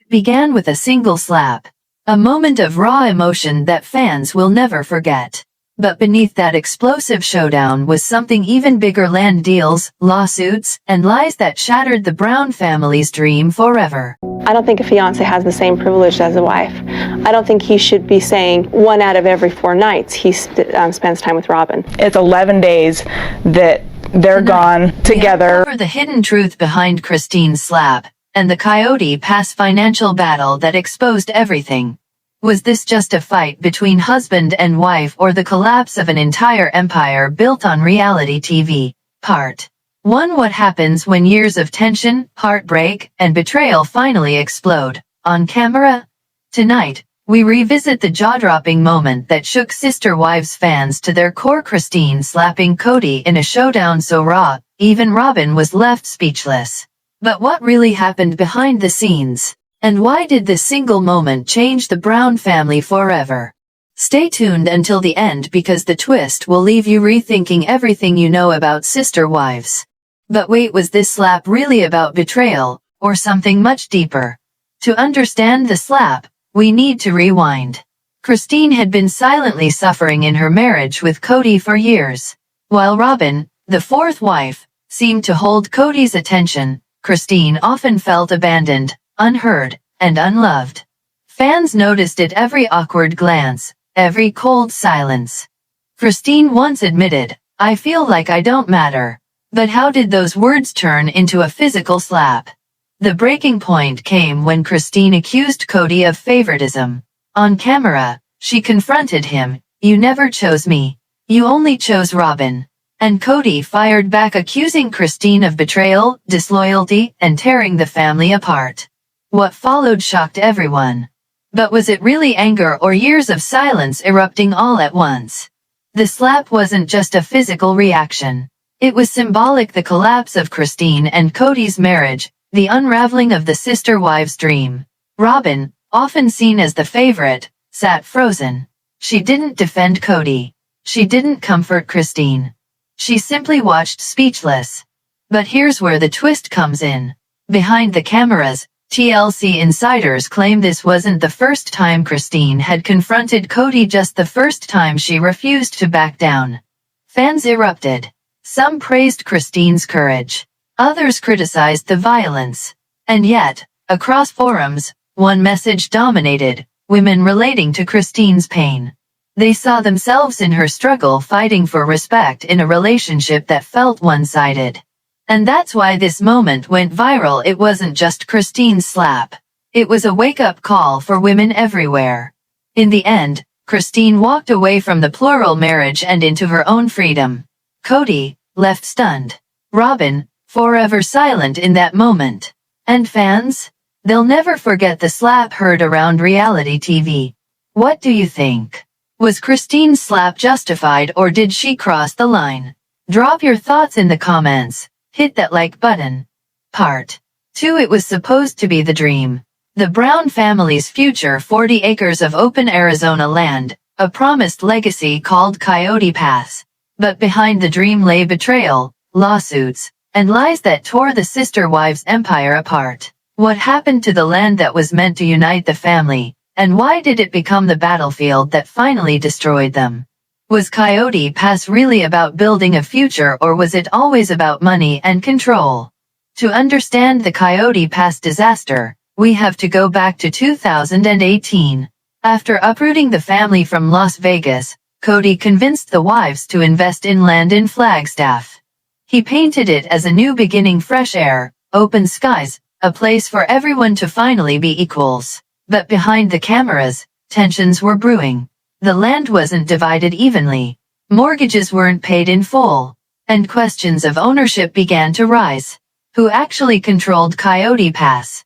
began with a single slap. A moment of raw emotion that fans will never forget. But beneath that explosive showdown was something even bigger: land deals, lawsuits, and lies that shattered the Brown family's dream forever. I don't think a fiancé has the same privilege as a wife. I don't think he should be saying 1 out of every 4 nights he spends time with Robyn. It's 11 days that they're gone together. We uncover the hidden truth behind Christine's slap, and the Coyote Pass financial battle that exposed everything. Was this just a fight between husband and wife, or the collapse of an entire empire built on reality TV? Part 1. What happens when years of tension, heartbreak, and betrayal finally explode on camera? Tonight, we revisit the jaw-dropping moment that shook Sister Wives fans to their core: Christine slapping Kody in a showdown so raw, even Robyn was left speechless. But what really happened behind the scenes? And why did this single moment change the Brown family forever? Stay tuned until the end, because the twist will leave you rethinking everything you know about Sister Wives. But wait, was this slap really about betrayal, or something much deeper? To understand the slap, we need to rewind. Christine had been silently suffering in her marriage with Kody for years. While Robyn, the fourth wife, seemed to hold Kody's attention, Christine often felt abandoned, unheard, and unloved. Fans noticed it every awkward glance, every cold silence. Christine once admitted, "I feel like I don't matter." But how did those words turn into a physical slap? The breaking point came when Christine accused Kody of favoritism. On camera, she confronted him, "You never chose me. You only chose Robyn." And Kody fired back, accusing Christine of betrayal, disloyalty, and tearing the family apart. What followed shocked everyone. But was it really anger, or years of silence erupting all at once? The slap wasn't just a physical reaction. It was symbolic: the collapse of Christine and Kody's marriage, the unraveling of the sister wives' dream. Robyn, often seen as the favorite, sat frozen. She didn't defend Kody. She didn't comfort Christine. She simply watched, speechless. But here's where the twist comes in. Behind the cameras, TLC insiders claim this wasn't the first time Christine had confronted Kody, just the first time she refused to back down. Fans erupted. Some praised Christine's courage. Others criticized the violence. And yet, across forums, one message dominated: women relating to Christine's pain. They saw themselves in her struggle, fighting for respect in a relationship that felt one-sided. And that's why this moment went viral. It wasn't just Christine's slap. It was a wake-up call for women everywhere. In the end, Christine walked away from the plural marriage and into her own freedom. Kody, left stunned. Robyn, forever silent in that moment. And fans? They'll never forget the slap heard around reality TV. What do you think? Was Christine's slap justified, or did she cross the line? Drop your thoughts in the comments. Hit that like button. Part 2. It was supposed to be the dream. The Brown family's future: 40 acres of open Arizona land, a promised legacy called Coyote Pass. But behind the dream lay betrayal, lawsuits, and lies that tore the sister wives' empire apart. What happened to the land that was meant to unite the family, and why did it become the battlefield that finally destroyed them? Was Coyote Pass really about building a future, or was it always about money and control? To understand the Coyote Pass disaster, we have to go back to 2018. After uprooting the family from Las Vegas, Kody convinced the wives to invest in land in Flagstaff. He painted it as a new beginning: fresh air, open skies, a place for everyone to finally be equals. But behind the cameras, tensions were brewing. The land wasn't divided evenly. Mortgages weren't paid in full. And questions of ownership began to rise. Who actually controlled Coyote Pass?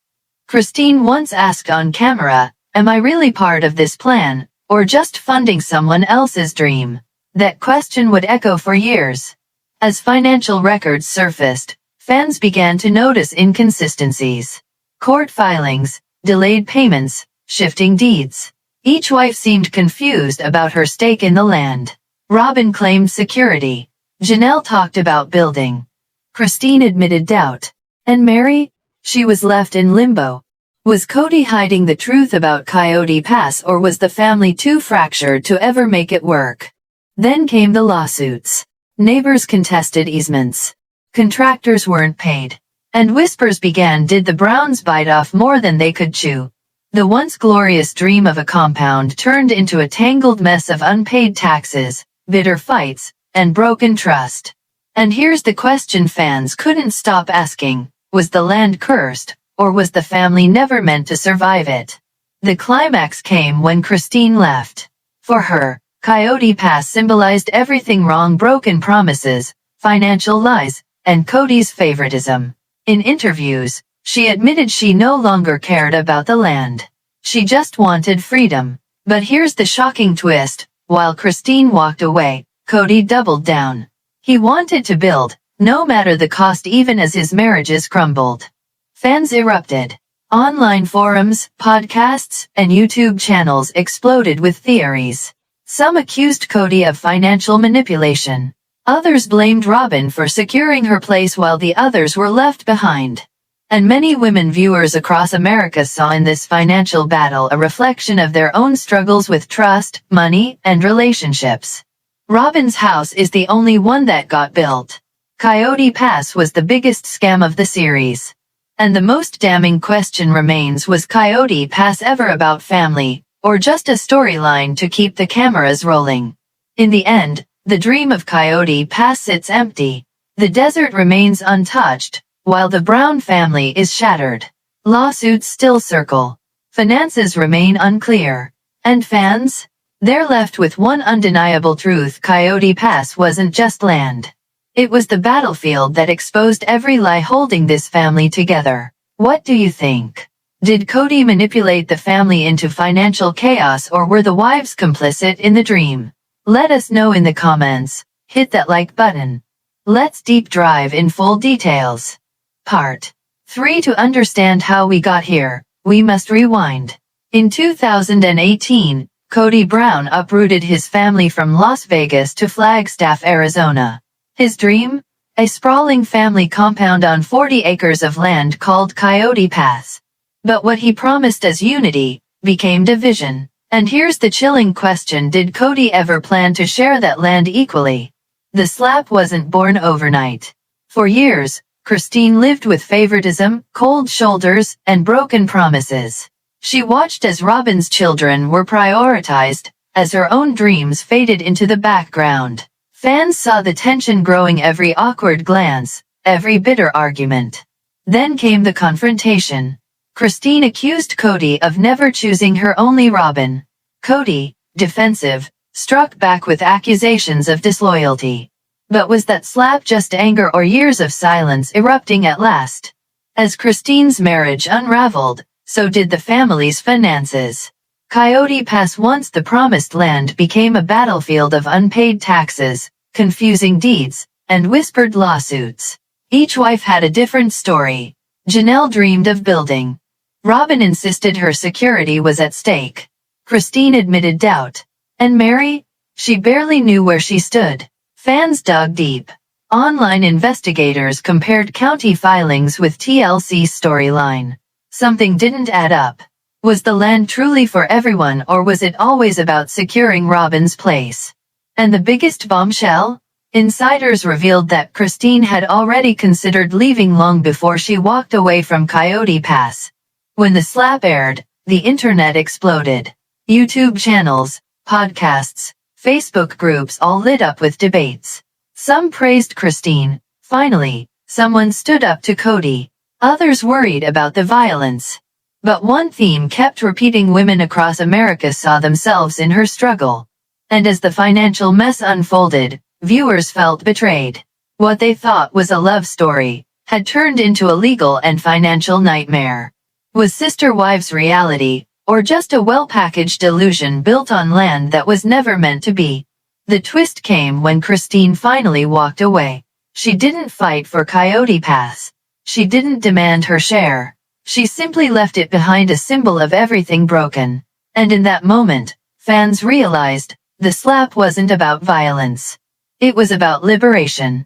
Christine once asked on camera, "Am I really part of this plan, or just funding someone else's dream?" That question would echo for years. As financial records surfaced, fans began to notice inconsistencies. Court filings, delayed payments, shifting deeds. Each wife seemed confused about her stake in the land. Robyn claimed security. Janelle talked about building. Christine admitted doubt. And Mary? She was left in limbo. Was Kody hiding the truth about Coyote Pass, or was the family too fractured to ever make it work? Then came the lawsuits. Neighbors contested easements. Contractors weren't paid. And whispers began, did the Browns bite off more than they could chew? The once glorious dream of a compound turned into a tangled mess of unpaid taxes, bitter fights, and broken trust. And here's the question fans couldn't stop asking: was the land cursed, or was the family never meant to survive it? The climax came when Christine left. For her, Coyote Pass symbolized everything wrong: broken promises, financial lies, and Kody's favoritism. In interviews, she admitted she no longer cared about the land. She just wanted freedom. But here's the shocking twist: while Christine walked away, Kody doubled down. He wanted to build, no matter the cost, even as his marriages crumbled. Fans erupted. Online forums, podcasts, and YouTube channels exploded with theories. Some accused Kody of financial manipulation. Others blamed Robyn for securing her place while the others were left behind. And many women viewers across America saw in this financial battle a reflection of their own struggles with trust, money, and relationships. Robyn's house is the only one that got built. Coyote Pass was the biggest scam of the series. And the most damning question remains: was Coyote Pass ever about family, or just a storyline to keep the cameras rolling? In the end, the dream of Coyote Pass sits empty. The desert remains untouched, while the Brown family is shattered. Lawsuits still circle. Finances remain unclear. And fans? They're left with one undeniable truth: Coyote Pass wasn't just land. It was the battlefield that exposed every lie holding this family together. What do you think? Did Kody manipulate the family into financial chaos, or were the wives complicit in the dream? Let us know in the comments. Hit that like button. Let's deep dive in full details. Part 3. To understand how we got here, we must rewind. In 2018, Kody Brown uprooted his family from Las Vegas to Flagstaff, Arizona. His dream? A sprawling family compound on 40 acres of land called Coyote Pass. But what he promised as unity became division. And here's the chilling question: did Kody ever plan to share that land equally? The slap wasn't born overnight. For years, Christine lived with favoritism, cold shoulders, and broken promises. She watched as Robyn's children were prioritized, as her own dreams faded into the background. Fans saw the tension growing: every awkward glance, every bitter argument. Then came the confrontation. Christine accused Kody of never choosing her, only Robyn. Kody, defensive, struck back with accusations of disloyalty. But was that slap just anger, or years of silence erupting at last? As Christine's marriage unraveled, so did the family's finances. Coyote Pass, once the promised land, became a battlefield of unpaid taxes, confusing deeds, and whispered lawsuits. Each wife had a different story. Janelle dreamed of building. Robyn insisted her security was at stake. Christine admitted doubt. And Mary? She barely knew where she stood. Fans dug deep. Online investigators compared county filings with TLC's storyline. Something didn't add up. Was the land truly for everyone, or was it always about securing Robyn's place? And the biggest bombshell? Insiders revealed that Christine had already considered leaving long before she walked away from Coyote Pass. When the slap aired, the internet exploded. YouTube channels, podcasts, Facebook groups all lit up with debates. Some praised Christine. Finally, someone stood up to Kody. Others worried about the violence. But one theme kept repeating: women across America saw themselves in her struggle. And as the financial mess unfolded, viewers felt betrayed. What they thought was a love story had turned into a legal and financial nightmare. Was Sister Wives reality, or just a well-packaged illusion built on land that was never meant to be? The twist came when Christine finally walked away. She didn't fight for Coyote Pass. She didn't demand her share. She simply left it behind, a symbol of everything broken. And in that moment, fans realized the slap wasn't about violence. It was about liberation.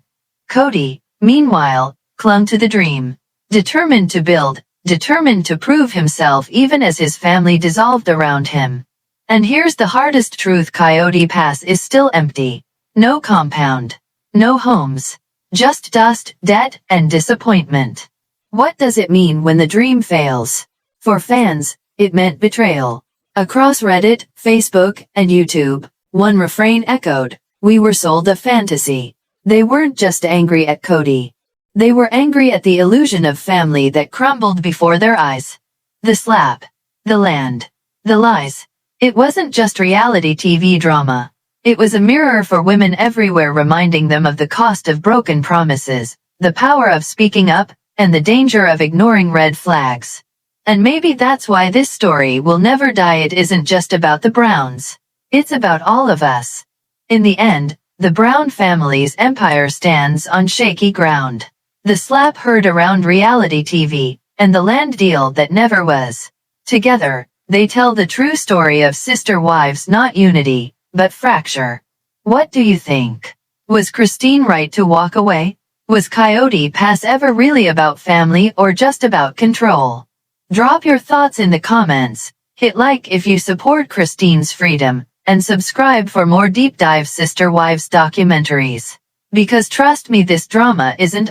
Kody, meanwhile, clung to the dream. Determined to build, determined to prove himself even as his family dissolved around him. And here's the hardest truth: Coyote Pass is still empty. No compound. No homes. Just dust, debt, and disappointment. What does it mean when the dream fails? For fans, it meant betrayal. Across Reddit, Facebook, and YouTube, one refrain echoed: "We were sold a fantasy." They weren't just angry at Kody. They were angry at the illusion of family that crumbled before their eyes. The slap. The land. The lies. It wasn't just reality TV drama. It was a mirror for women everywhere, reminding them of the cost of broken promises, the power of speaking up, and the danger of ignoring red flags. And maybe that's why this story will never die. It isn't just about the Browns. It's about all of us. In the end, the Brown family's empire stands on shaky ground. The slap heard around reality TV, and the land deal that never was. Together, they tell the true story of sister wives, not unity, but fracture. What do you think? Was Christine right to walk away? Was Coyote Pass ever really about family or just about control? Drop your thoughts in the comments, hit like if you support Christine's freedom, and subscribe for more deep dive sister wives documentaries. Because trust me, this drama isn't